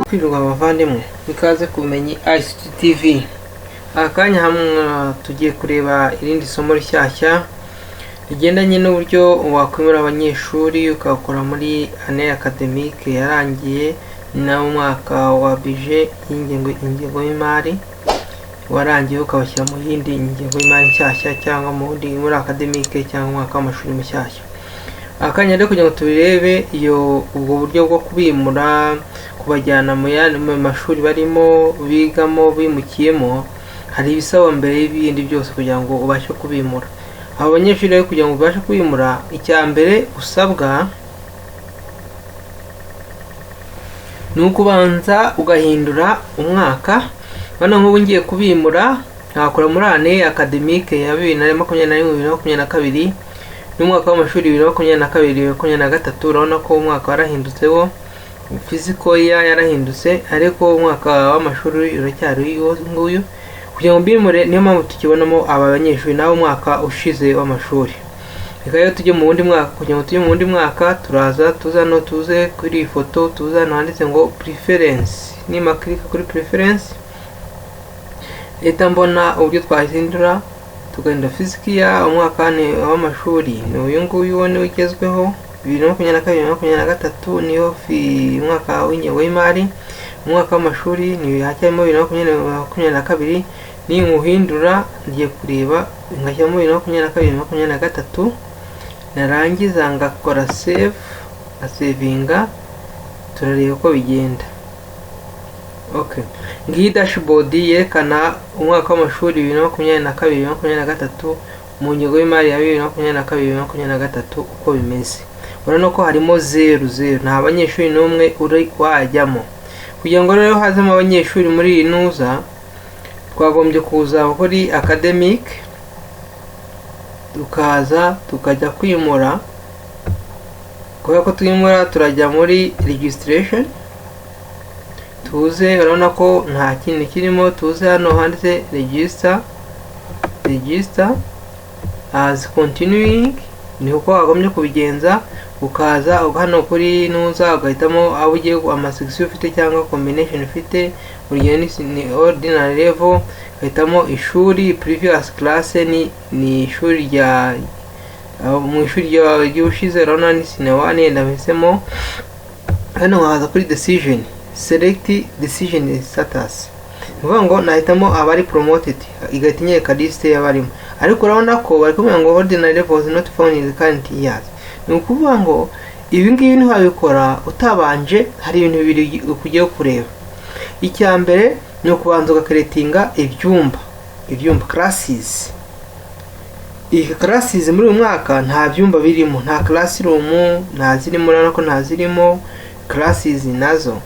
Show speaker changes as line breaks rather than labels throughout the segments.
Kwirirwa abavandimwe bikaze kumenyi ICT TV. Akanya hamwe tugiye kureba irindi somo rishyashya rigendanye n'uburyo wakwimura abanyeshuri ukakora muri année académique yarangiye na umwaka wa budget y'ingengo y'imari warangiye ukabashyira mu yindi ingengo y'imari nshyashya cyangwa muri académique cyangwa umwaka w'amashuri mushyashya. Akanya rero kugira ngo tubirebe ubwo buryo bwo kubimura kubajyana mu mashuri barimo bigamo bimukiyemo, hari ibisaba mbere y'ibindi byose kugira ngo ubashe kubimura. Abo banyeshuri rero kugira ngo ubashe kubimura, icya mbere usabwa ni ukubanza ugahindura umwaka. Bano nk'ubu ngiye kubimura nkakora muri année académique ya 2021-2022 n'umwaka w'amashuri 2022-2023. urabona ko umwaka warahindutseho, physical yarahindutse, ariko umwaka w'amashuri uracyari nguyu. Kugira ngo mbimure niyo mpamvu tukibonamo aba banyeshuri nawo umwaka ushize w'amashuri. Reka rero tujye mu wundi mwaka. Kugira ngo tujye mu wundi mwaka tuze kuri ifoto, tuzano handitse ngo preference. Nima click kuri preference, leta mbona uburyo twahindura tugenda physical umwaka w'amashuri ni uyu nguyu ni ugezweho 2022-2023 niyo umwaka w'ingengo y'imari. Umwaka w'amashuri ni hacyarimo 2022 ni muhindura ngiye kureba ngashyamo 2022-2023 narangiza ngakora save asavinga, turareba uko bigenda. Okay, ngiyi dashboard yerekana umwaka w'amashuri 2022-2023 mu ngengo y'imari ya 2022-2023 uko bimeze. Urabona ko harimo 0 nta banyeshuri n'umwe uri wajyamo. Kugira ngo rero hazemo abanyeshuri muri iyi nuza, twagombye kuza kuri academic tukaza tukajya kwimura. Kubera ko twimura turajya muri registration, tuze urabona ko nta kintu kirimo. Tuze hano handitse register as continuing, ni uko wagombye kubigenza. Ukaza hano kuri nuza ugahitamo aho ugiye amasection ufite cyangwa combination ufite. Urugero ni ordinary level, ugahitamo ishuri. Previous class ni ishuri rya mu ishuri ry'ushize. urabona ni senior 1 ndahisemo. Hano nkaza kuri decision, select decision status, uvuga ngo nahitamo abari promoted, igahita inyereka liste y'abarimo. Ariko urabona ko bari kumenya ngo ordinary level is not found in the current year. Ni ukuvuga ngo ibi ngibi ni wabikora utabanje, hari ibintu bibiri ukugiye kureba. Icya mbere ni ukubanza ugakreatinga ibyumba classes. Iyi classes muri uyu mwaka nta byumba birimo, nta classroom nta zirimo. urabona ko nta zirimo classes nazo.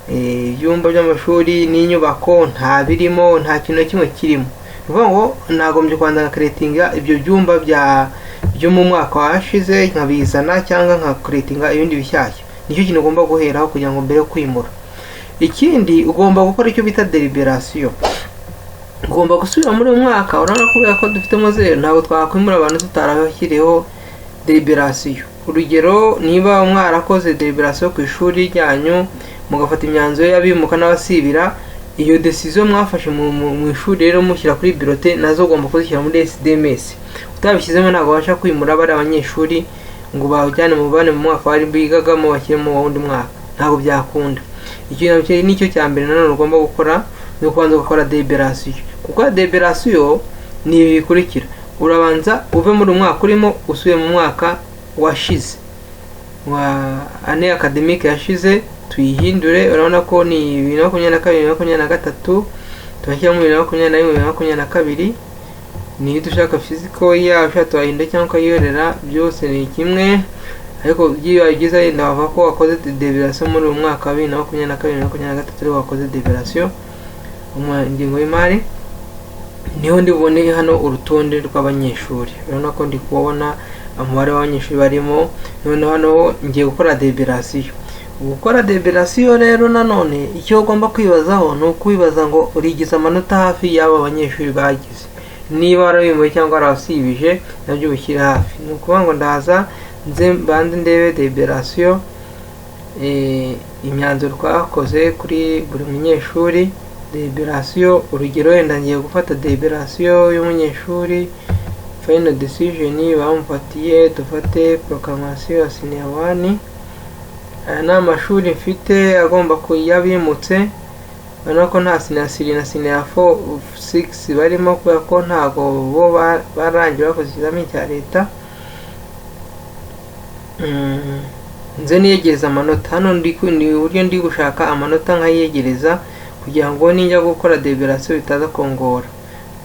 Ibyumba by'amashuri n'inyubako nta birimo, nta kintu kimwe kirimo. Uvuga ngo nagombye kwandika creatinga ibyo byumba byo mu mwaka washize nkabizana cyangwa nka creatinga ibindi bishyashya. Nicyo kintu ugomba guheraho kugira ngo mbere kwimura. Ikindi ugomba gukora icyo bita deliberation. Ugomba gusubira muri uyu mwaka. urabona ko dufitemo 0 ntabwo twakwimura abantu tutarabashyireho deliberation. Urugero, niba mwarakoze deliberation ku ishuri ryanyu mugafata imyanzuro y'abimuka n'abasibira, iyo decision mwafashe mu ishuri rero mushyira kuri birote, nazo ugomba kuzishyira muri SDMS. Utabishyizemo ntabwo babasha kwimura bari abanyeshuri ngo bawujyane mu bane mu mwaka bari bigagamo bashyire mu wundi mwaka, ntabwo byakunda. Ikintu nicyo cya mbere nanone ugomba gukora, ni ukubanza gukora deliberation. Kuko deliberation ni ibikurikira: urabanza uve muri umwaka urimo usuye mu mwaka washize wa année académique yashize, tuyihindure. urabona ko ni 2022-2023 tubashyira mu 2021-2022. ni dushaka physical ya ushaka tuhindura cyangwa ukayorera, byose ni kimwe. ariko iyo wagize yenda bavuga ko wakoze deliberation muri uyu mwaka wa 2022-2023 ariho wakoze deliberation mu ngingo y'imari, niho ndibone hano urutonde rw'abanyeshuri. Urabona ko ndi kubona umubare w'abanyeshuri barimo, none hano ngiye gukora deliberation. Gukora deliberation rero nanone icyo ugomba kwibazaho ni ukwibaza ngo urigize amanota hafi y'aba banyeshuri bagize, niba warabimuye cyangwa warasibije nabyo ubishyira hafi. Ni ukuvuga ngo ndaza nze mbanze ndebe deliberation, imyanzuro twakoze kuri buri munyeshuri. Deliberation urugero wenda ngiye gufata deliberation y'umunyeshuri final decision bamufatiye, dufate proclamation ya senior 1. Aya ni amashuri mfite agomba kuyabimutse, urabona ko nta senior 3 na senior 4 6 barimo kubera ko ntago bo barangira bakoze ikizamini cya leta. Nze niyegereza amanota hano, ndi uburyo ndi gushaka amanota nkayegereza kugira ngo ninjya gukora deliberation bitaza kongora.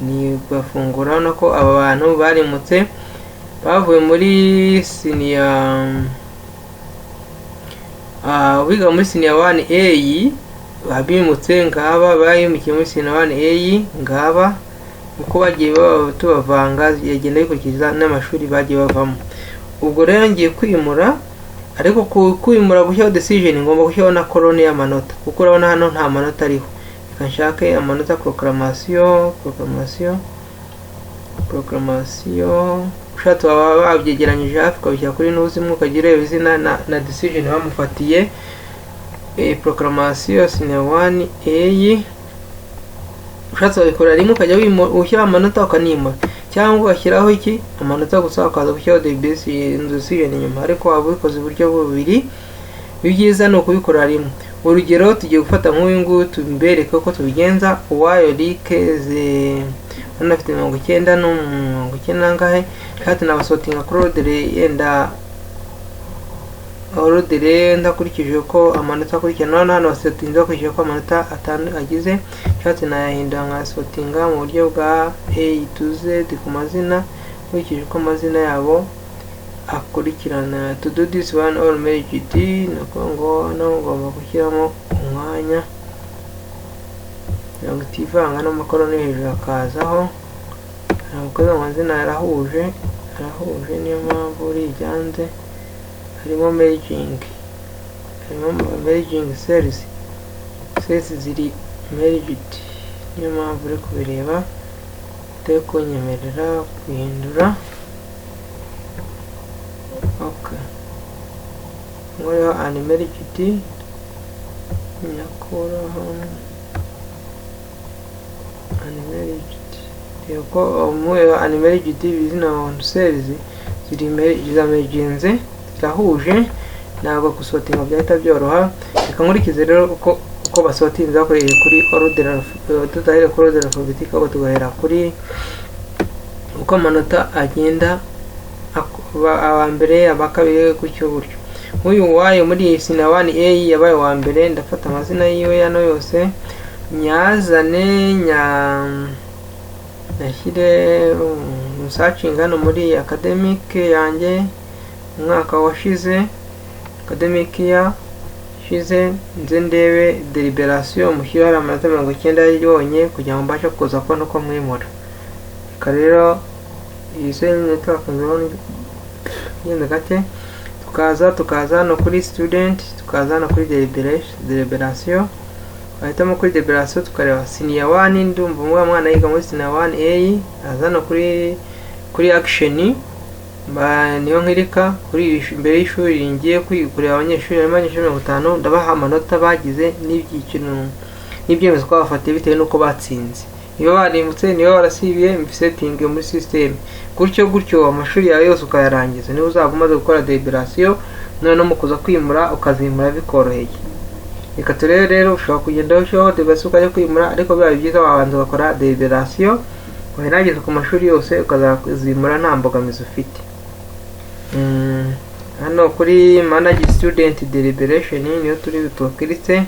Ni bafungura urabona ko aba bantu barimutse bavuye muri senior wiga muri senior 1A babimutse ngaba, bayimukiye muri senior 1A ngaba, uko bagiye tubavanga yagenda yikurikiza n'amashuri bagiye bavamo. Ubwo rero ngiye kwimura, ariko kwimura gushyiraho decision ngomba gushyiraho na colonne y'amanota, kuko urabona hano nta manota ariho. Reka nshake amanota proclamation ushatse baba babyegeranyije hafi ukabishyira kuri n'ubuzimwe ukagira izina na decision bamufatiye. Proclamation senior 1A ushatse babikora rimwe ukajya ushyira amanota ukanimura, cyangwa ugashyiraho iki amanota gusa ukaza gushyiraho decision inyuma, ariko waba ubikoze uburyo bubiri. Ibyiza ni ukubikora rimwe. Urugero tugiye gufata nk'uyu nguyu tumbereke ko tubigenza. Uwayo likeze hano afite 90 ngahe, kandi nabasotinga kuri ordre yenda ordre ndakurikije ko amanota akurikirana. Hano basotinga kurikije ko amanota 5 agize, kandi nayahinda nka sortinga mu buryo bwa A to Z ku mazina kurikije ko amazina yabo akurikirana. To do this one all merit ngo ngomba gushyiramo umwanya tivanga n'amakoroni hejuru akazaho, ntabwo amazina yarahuje niyo mpamvu urijyanze. Harimo merging cells ziri merged, niyo mpamvu uri kubireba utari kunyemerera guhindura. Ngoriho unmerged nyakuraho unmerged, yego muyo unmerged bizina on cells ziramerginze zirahuje, ntabwo gusotinga byahita byoroha. Reka nkurikize rero uko basotinze bakoreye kuri order, tutahera kuri order alphabetic abo tugahera kuri uko amanota agenda aba mbere abakabiri gutyo gutyo. Uyu wayo muri senior 1A yabaye wa mbere, ndafata amazina yiwe yano yose nyazane nashyire searching hano muri academic yanjye umwaka washize, academic ya shize, nze ndebe deliberation mushyira amanota 90 yonye kugira ngo mbashe kuza kubona uko mwimura. Reka rero izo nyito akanzona yenda gake, tukaza no kuri student, tukaza no kuri deliberation. Ahitamo kuri deliberation tukareba senior 1, ndumva umwana yiga muri senior 1A, azana kuri action niyo nkirika kuri imbere y'ishuri ngiye kureba abanyeshuri 50 ndabaha amanota bagize n'ibyiciro n'ibyemezo twabafatiye bitewe nuko batsinze. Iyo barimutse niyo warasibiye setting muri system, gutyo amashuri yawe yose ukayarangiza, niho uzaba umaze gukora deliberation, none mu kuza kwimura ukazimura bikoroheye. Reka turebe rero ushobora kugenda ushyiraho deliberation ukajya kwimura, ariko biba byiza wabanza ugakora deliberation warangiza ku mashuri yose ukazazimura nta mbogamizi ufite. Hano kuri manage student deliberation niyo turi tukiritse.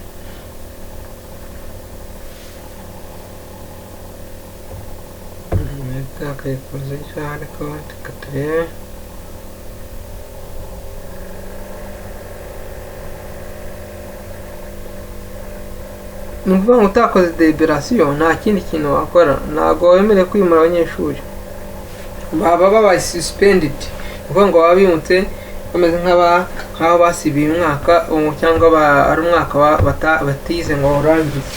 Akayikoze cyane ko tukaturebe ni ukuvuga ngo utakoze deliberation nta kindi kintu wakora, ntabwo wemerewe kwimura abanyeshuri, baba babaye suspended, ni ukuvuga ngo baba bimutse bameze nk'aho basibiye umwaka cyangwa ari umwaka batize ngo urangize.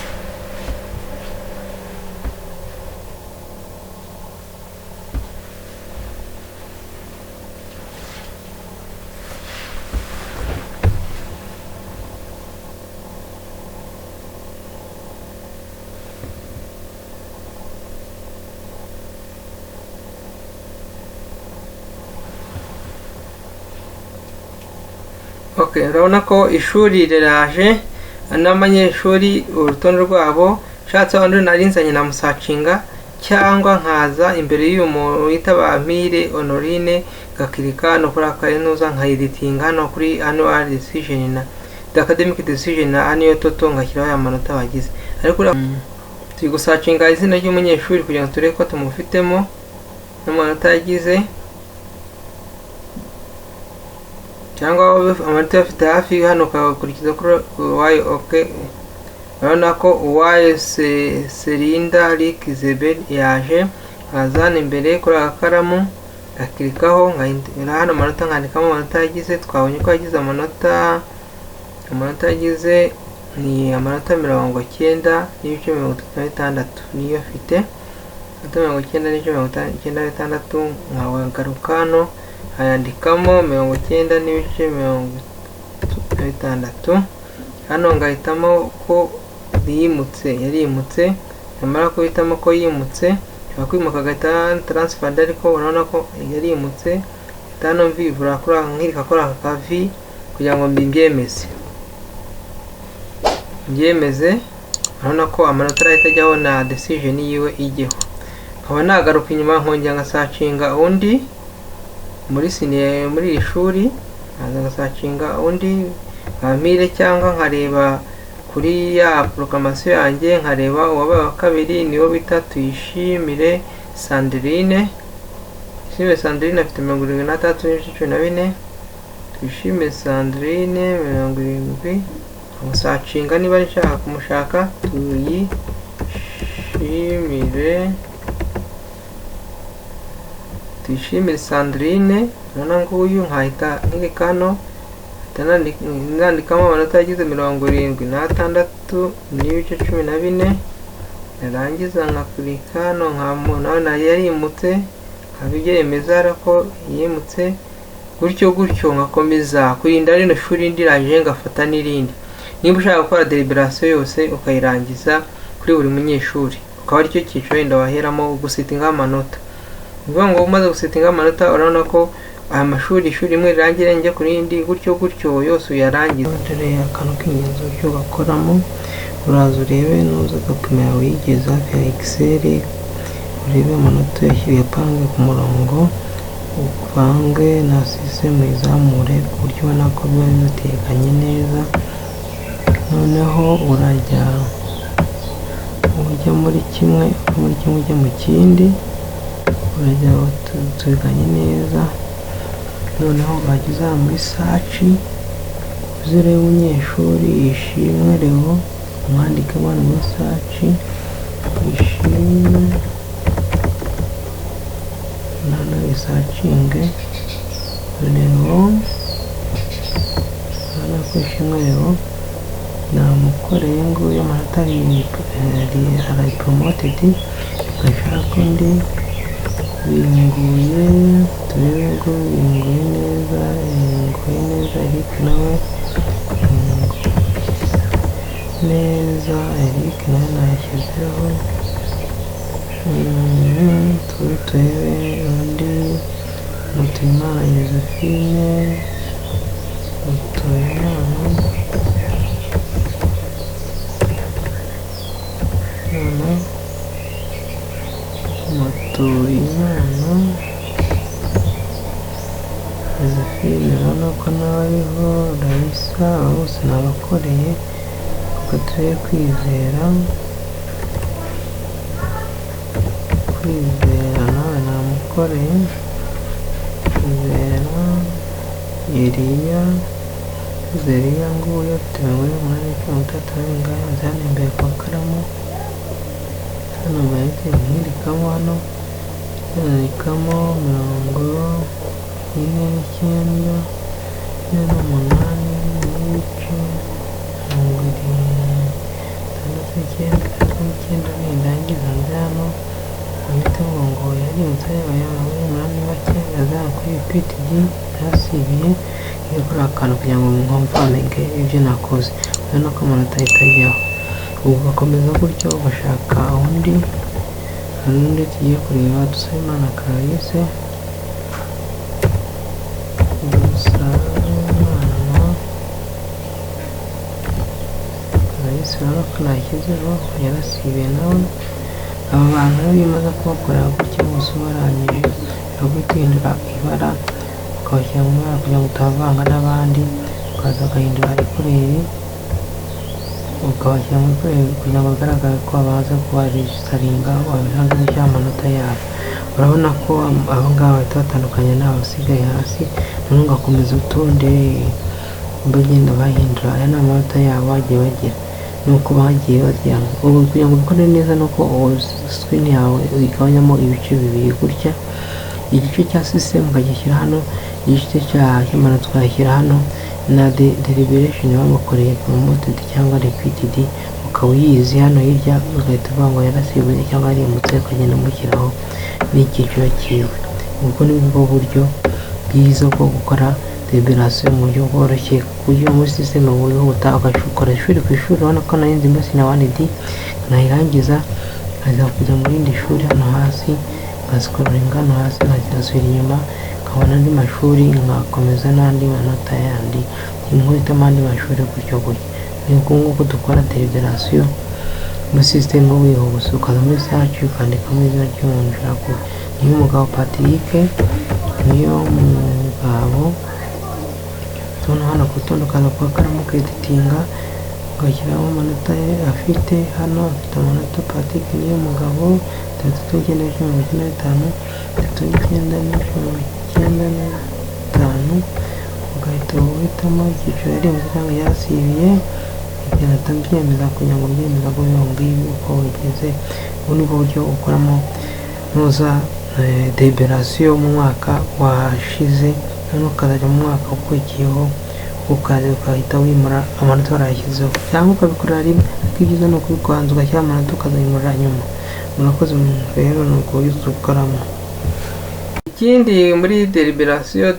Okay, urabona ko ishuri riraje n'abanyeshuri urutonde rwabo, shatse undi narinzanye na musacinga cyangwa nkaza imbere y'uyu muntu wita Bampire Honorine gakirika no kuri akayenuza nka editing hano kuri annual decision na the academic decision na annual total ngashyiraho ya manota bagize. Ariko turi gusacinga izina ry'umunyeshuri kugira ngo turebe ko tumufitemo n'amanota yagize, cyangwa amanota afite hafi hano ukakurikiza kuri Y. Okay, urabona ko Y Selinda Rick Zebel yaje, azana imbere kuri akaramu akirikaho nkahindura hano amanota nkandikamo amanota yagize. Twabonye ko yagize amanota yagize ni amanota 90.36 niyo afite, amanota 90.96 nkagaruka hano ayandikamo 90.66 hano ngahitamo ko yarimutse, nyamara kuhitamo ko yimutse cyangwa kwimuka agahita transferred, ariko urabona ko yarimutse hano mvivura kuri nkirika kuri aka kavi kugira ngo mbyemeze. Urabona ko amanota arahita ajyaho na decision yiwe ijyeho. Nkaba nagaruka inyuma nkongera ngasacinga undi muri iri shuri, ngasacinga undi Bampire, cyangwa nkareba kuri ya proclamation yanjye nkareba uwabaye wa kabiri niwo bita Tuyishimire Sandrine. Tuyishimire Sandrine afite 73.14, Tuyishimire Sandrine 70. Musacinga niba nshaka kumushaka Tuyishimire Sandrine, urabona nguyu nkahita nkirikano nandikamo amanota yagize 76.14, narangiza nkakurika hano nkamubona yarimutse nkabibyemeza ariko yimutse, gutyo ngakomeza kurinda rino shuri ndiraje ngafata n'irindi. Niba ushaka gukora deliberation yose ukayirangiza kuri buri munyeshuri, ukaba ari cyo cyiciro wenda waheramo gusitinga amanota. Niba ngo umaze gusitinga amanota urabona ko ishuri imwe rirangira njye kuri indi, gutyo yose uyarangiza. Dore akantu k'ingenzi cyo gakoramo, uraza urebe nuza gapima yawe yigeze hafi ya Excel, urebe amanota yashyiriye pange ku murongo, upange na system izamure ku buryo ubona ko biba bitekanye neza. Noneho urajya muri kimwe ujya mu kindi, urajya tubiganye neza. Noneho bagize muri search uzire umunyeshuri Ishimwe Leo, umwandike muri search Ishimwe, nana searching Leo, nana ko Ishimwe Leo namukoreye ngo amanota ari promoted, gashaka undi binguye, turebe ngo binguye neza Eric nawe neza, Eric nawe nashyizeho, turebe undi Mutuyimana Josephine, Mutuyimana Josephine, urabona ko nawe ariho. Raisa, bose nabakoreye, kuko turi kwizera nawe namukoreye, kwizera Eliya nguyu afite 83 ngaho imbere kwa ukandikamo hano ukandikamo 49 n'ibice 69 nirangiza hano uhita ngo yarimutse y'abantu bake yazana kuri PTG yasibiye yakora akantu kugira ngo nkomfaminge ibyo nakoze urabona ko amanota ahita ajyaho. Ubu bakomeza gutyo bashaka undi tugiye kureba Dusabimana Clarisse urabona ko nashyizeho yarasibiye nawe. Aba bantu rero iyo umaze kubakorera gutya bose barangije ahubwo guhindura ibara ukabashyira mu ibara kugira ngo utavanga n'abandi, ukaza ugahindura ikureri ukabashyira mu ikureri kugira ngo bigaragare ko baza kubarejistaringa wabihanze gushyira amanota yabo. Urabona ko abo ngabo bahita batandukanye n'abasigaye hasi, noneho ugakomeza utonde bagenda bahindura aya ni amanota yabo bagiye bagira nuko bagiye bagira. Ubu kugira ngo ubikore neza nuko screen yawe uyigabanyamo ibice bibiri gutya, igice cya system ukagishyira hano, igice cy'amanota ukagishyira hano, na deliberation bamukoreye promoted cyangwa repeated ukaba uyizi hano hirya, ugahita uvuga ngo yarasibuye cyangwa yarimutse ukagenda umushyiraho n'icyiciro cyiwe. Ubwo ni bwo buryo bwiza bwo gukora deliberation mu buryo bworoshye kuburyo muri system wihuta ugakora ishuri ku ishuri. Urabona ko narinzi mbese na 1D nayirangiza nkaza kujya mu rindi shuri hano hasi nkazikoringa hano hasi nkasubira inyuma nkabona andi mashuri nkakomeza n'andi manota yandi nkahitamo andi mashuri gutyo gutyo. Ni uko nguko dukora deliberation muri system wihuta, ukaza muri search ukandikamo izina ry'umuntu ushaka. Niyo Mugabo Patrick, niyo Mugabo hano ku rutonde ukaza ku karamu ukeditinga ugashyiramo amanota afite. Hano afite amanota Patrick niyo Mugabo 39,95 39,95 ugahita uhitamo icyiciro yarimutse cyangwa yasibiye ugahita ubyemeza kugira ngo ubyemeza ko yongeye uko wigeze. Ubu ni buryo ukoramo nuza deliberation mu mwaka washize, noneho ukazajya mu mwaka ukurikiyeho ukahita wimura amanota warayashyizeho, cyangwa ukabikorera rimwe. Ariko ibyiza ni ukubikubanza ugashyira amanota ukazayimurira nyuma. Murakoze rero ni uko ukoramo. Ikindi muri deliberation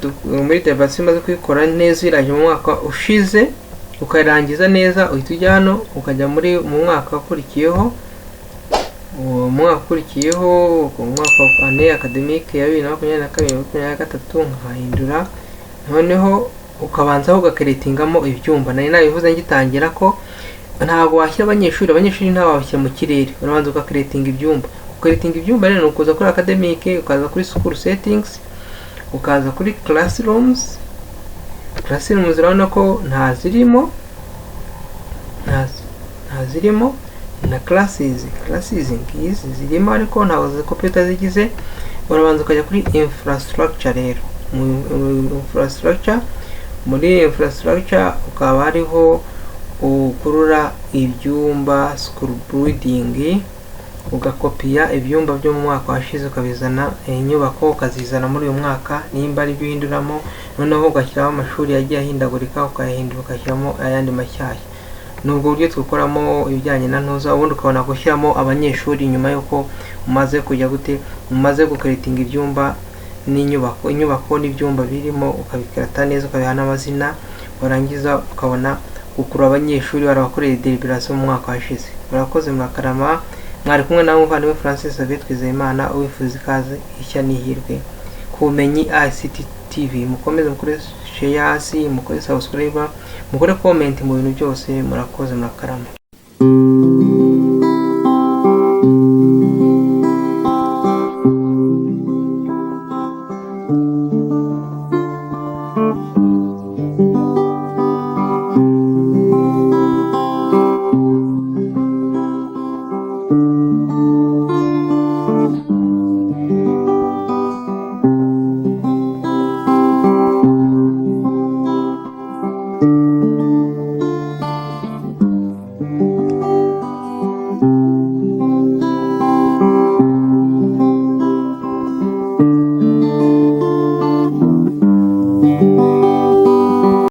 umaze kuyikora neza irangije mu mwaka ushize ukarangiza neza, uhita ujya hano ukajya mu mwaka ukurikiyeho. Umwaka ukurikiyeho umwaka wa année académique ya 2022-2023 nkahindura, noneho ukabanzaho ugakreatingamo ibyumba. Nari nabivuze ngitangira ko ntabwo washyira abanyeshuri ntawe washyira mu kirere, urabanza ugakreatinga ibyumba. Ukreatinga ibyumba rero ukuza kuri academic, ukaza kuri school settings, ukaza kuri classrooms urabona ko nta zirimo na classes ngizi zirimo ariko ntago computer zigize. Urabanza ukajya kuri infrastructure. Rero muri infrastructure ukaba hariho ukurura ibyumba school building, ugakopiya ibyumba byo mu mwaka washize ukabizana inyubako ukazizana muri uyu mwaka nimba ari byo uhinduramo, noneho ugashyiraho amashuri yagiye ahindagurika ukayahindura ugashyiramo ayandi mashyashya. Nubwo buryo twikoramo ibijyanye na ntuza, ubundi ukabona gushyiramo abanyeshuri nyuma yuko umaze kujya umaze gukreatinga ibyumba n'inyubako, inyubako n'ibyumba birimo ukabikarata neza ukabiha n'amazina, warangiza ukabona gukura abanyeshuri barabakoreye deliberation mu mwaka washize. Murakoze murakarama. Mwari kumwe nawe umuvandimwe Francis Xavier Twizeyimana uwifuza ikaze ishya n'ihirwe ku bumenyi ICT TV. Mukomeze mukore share hasi, mukore subscribe, mukore comment mu bintu byose. Murakoze murakarama.